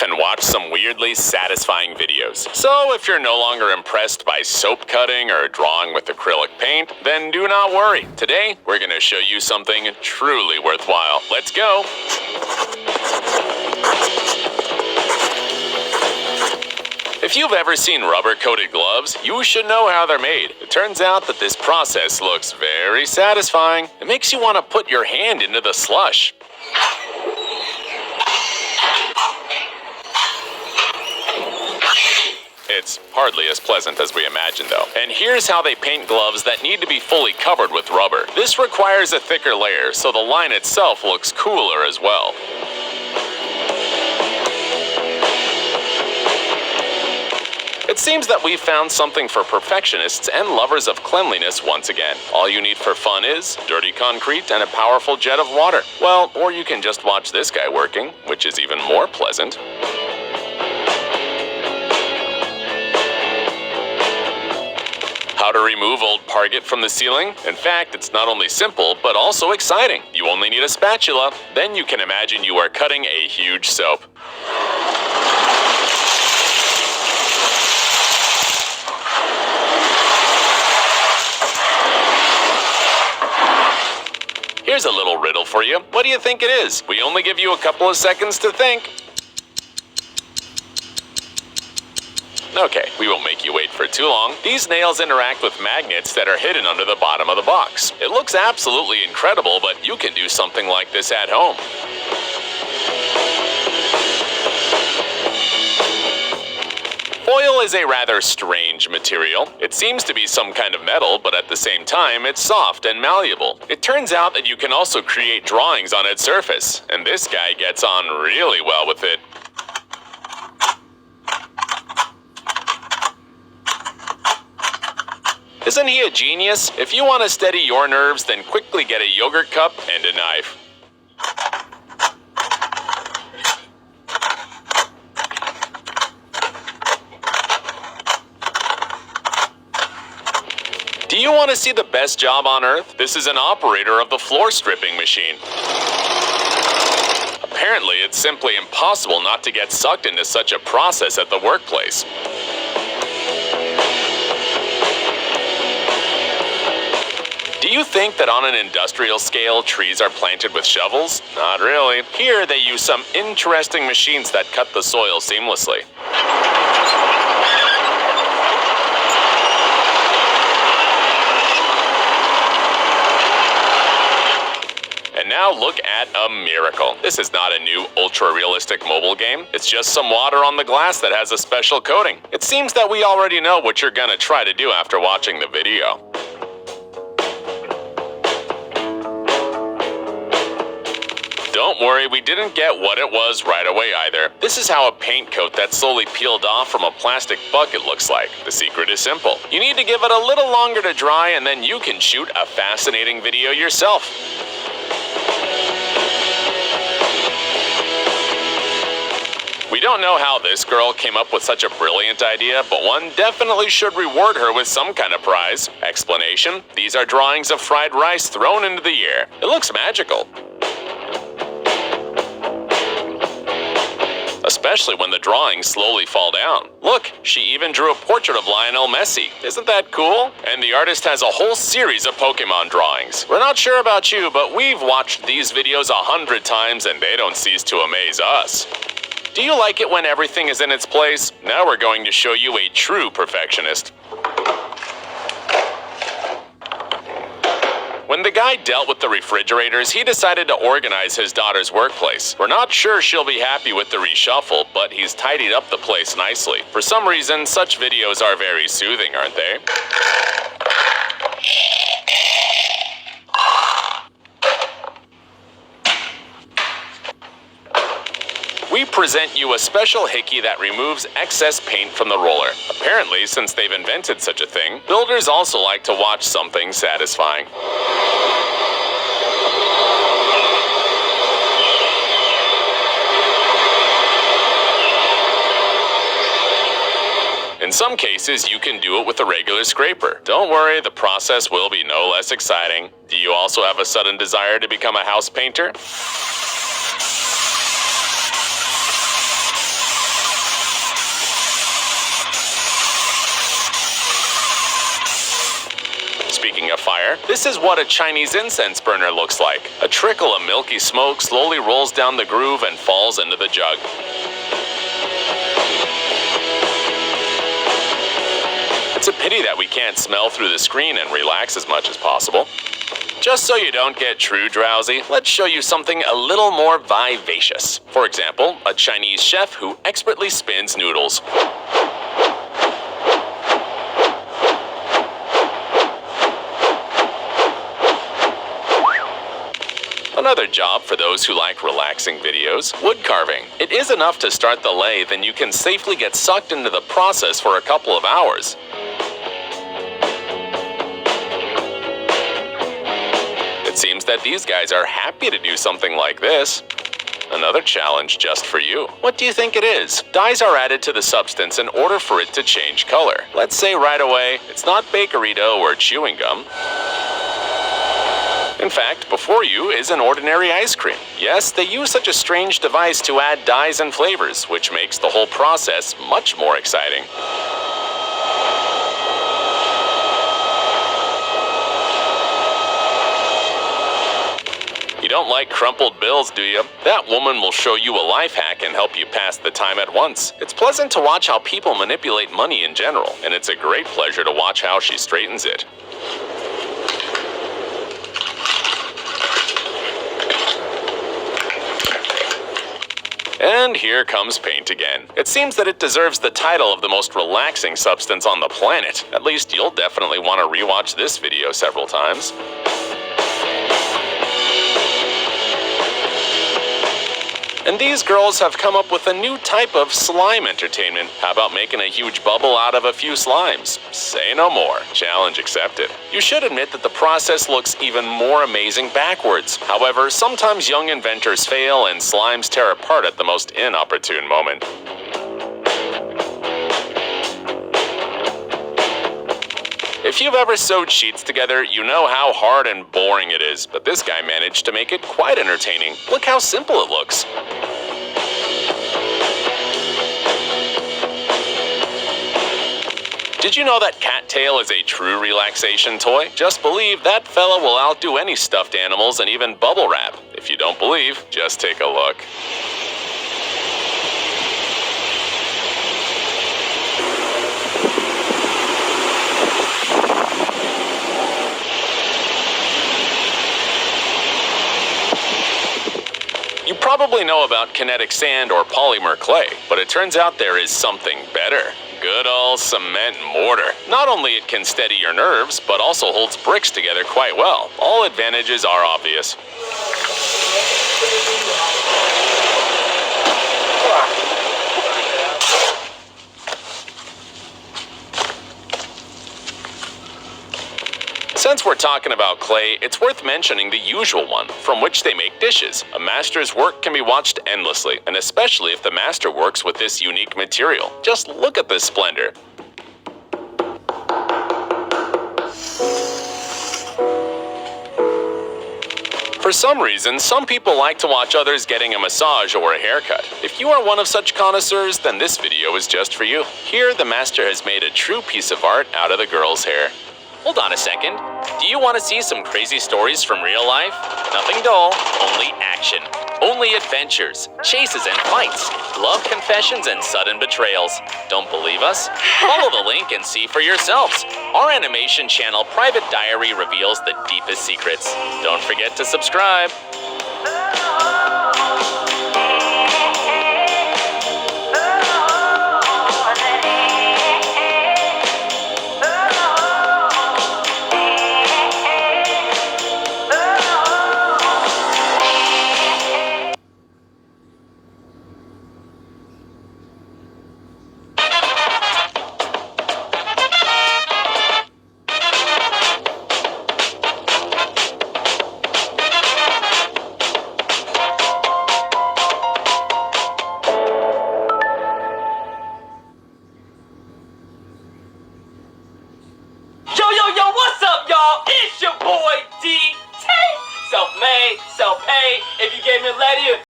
and watch some weirdly satisfying videos. So if you're no longer impressed by soap cutting or drawing with acrylic paint, then do not worry. Today, we're going to show you something truly worthwhile. Let's go! If you've ever seen rubber-coated gloves, you should know how they're made. It turns out that this process looks very satisfying. It makes you want to put your hand into the slush. It's hardly as pleasant as we imagined, though. And here's how they paint gloves that need to be fully covered with rubber. This requires a thicker layer, so the line itself looks cooler as well. It seems that we've found something for perfectionists and lovers of cleanliness once again. All you need for fun is dirty concrete and a powerful jet of water. Well, or you can just watch this guy working, which is even more pleasant. How to remove old parget from the ceiling? In fact, it's not only simple, but also exciting. You only need a spatula. Then you can imagine you are cutting a huge soap. Here's a little riddle for you. What do you think it is? We only give you a couple of seconds to think. Okay, we won't make you wait for too long. These nails interact with magnets that are hidden under the bottom of the box. It looks absolutely incredible, but you can do something like this at home. Foil is a rather strange material. It seems to be some kind of metal, but at the same time, it's soft and malleable. It turns out that you can also create drawings on its surface, and this guy gets on really well with it. Isn't he a genius? If you want to steady your nerves, then quickly get a yogurt cup and a knife. Do you want to see the best job on earth? This is an operator of the floor stripping machine. Apparently, it's simply impossible not to get sucked into such a process at the workplace. Do you think that on an industrial scale, trees are planted with shovels? Not really. Here, they use some interesting machines that cut the soil seamlessly. And now look at a miracle. This is not a new ultra-realistic mobile game. It's just some water on the glass that has a special coating. It seems that we already know what you're gonna try to do after watching the video. Don't worry, we didn't get what it was right away either. This is how a paint coat that slowly peeled off from a plastic bucket looks like. The secret is simple. You need to give it a little longer to dry, and then you can shoot a fascinating video yourself. We don't know how this girl came up with such a brilliant idea, but one definitely should reward her with some kind of prize. Explanation: these are drawings of fried rice thrown into the air. It looks magical. Especially when the drawings slowly fall down. Look, she even drew a portrait of Lionel Messi. Isn't that cool? And the artist has a whole series of Pokemon drawings. We're not sure about you, but we've watched these videos 100 times and they don't cease to amaze us. Do you like it when everything is in its place? Now we're going to show you a true perfectionist. When the guy dealt with the refrigerators, he decided to organize his daughter's workplace. We're not sure she'll be happy with the reshuffle, but he's tidied up the place nicely. For some reason, such videos are very soothing, aren't they? We present you a special hickey that removes excess paint from the roller. Apparently, since they've invented such a thing, builders also like to watch something satisfying. In some cases, you can do it with a regular scraper. Don't worry, the process will be no less exciting. Do you also have a sudden desire to become a house painter? fire. This is what a Chinese incense burner looks like. A trickle of milky smoke slowly rolls down the groove and falls into the jug. It's a pity that we can't smell through the screen and relax as much as possible. Just so you don't get true drowsy, let's show you something a little more vivacious. For example, a Chinese chef who expertly spins noodles. Another job for those who like relaxing videos, wood carving. It is enough to start the lathe and you can safely get sucked into the process for a couple of hours. It seems that these guys are happy to do something like this. Another challenge just for you. What do you think it is? Dyes are added to the substance in order for it to change color. Let's say right away, it's not bakery dough or chewing gum. In fact, before you is an ordinary ice cream. Yes, they use such a strange device to add dyes and flavors, which makes the whole process much more exciting. You don't like crumpled bills, do you? That woman will show you a life hack and help you pass the time at once. It's pleasant to watch how people manipulate money in general, and it's a great pleasure to watch how she straightens it. And here comes paint again. It seems that it deserves the title of the most relaxing substance on the planet. At least you'll definitely want to rewatch this video several times. And these girls have come up with a new type of slime entertainment. How about making a huge bubble out of a few slimes? Say no more. Challenge accepted. You should admit that the process looks even more amazing backwards. However, sometimes young inventors fail and slimes tear apart at the most inopportune moment. If you've ever sewed sheets together, you know how hard and boring it is, but this guy managed to make it quite entertaining. Look how simple it looks. Did you know that Cattail is a true relaxation toy? Just believe that fella will outdo any stuffed animals and even bubble wrap. If you don't believe, just take a look. You probably know about kinetic sand or polymer clay, but it turns out there is something better. Good old cement mortar. Not only it can steady your nerves, but also holds bricks together quite well. All advantages are obvious. Since we're talking about clay, it's worth mentioning the usual one, from which they make dishes. A master's work can be watched endlessly, and especially if the master works with this unique material. Just look at this splendor. For some reason, some people like to watch others getting a massage or a haircut. If you are one of such connoisseurs, then this video is just for you. Here, the master has made a true piece of art out of the girl's hair. Hold on a second. Do you want to see some crazy stories from real life? Nothing dull, only action. Only adventures, chases and fights, love confessions and sudden betrayals. Don't believe us? Follow the link and see for yourselves. Our animation channel Private Diary reveals the deepest secrets. Don't forget to subscribe.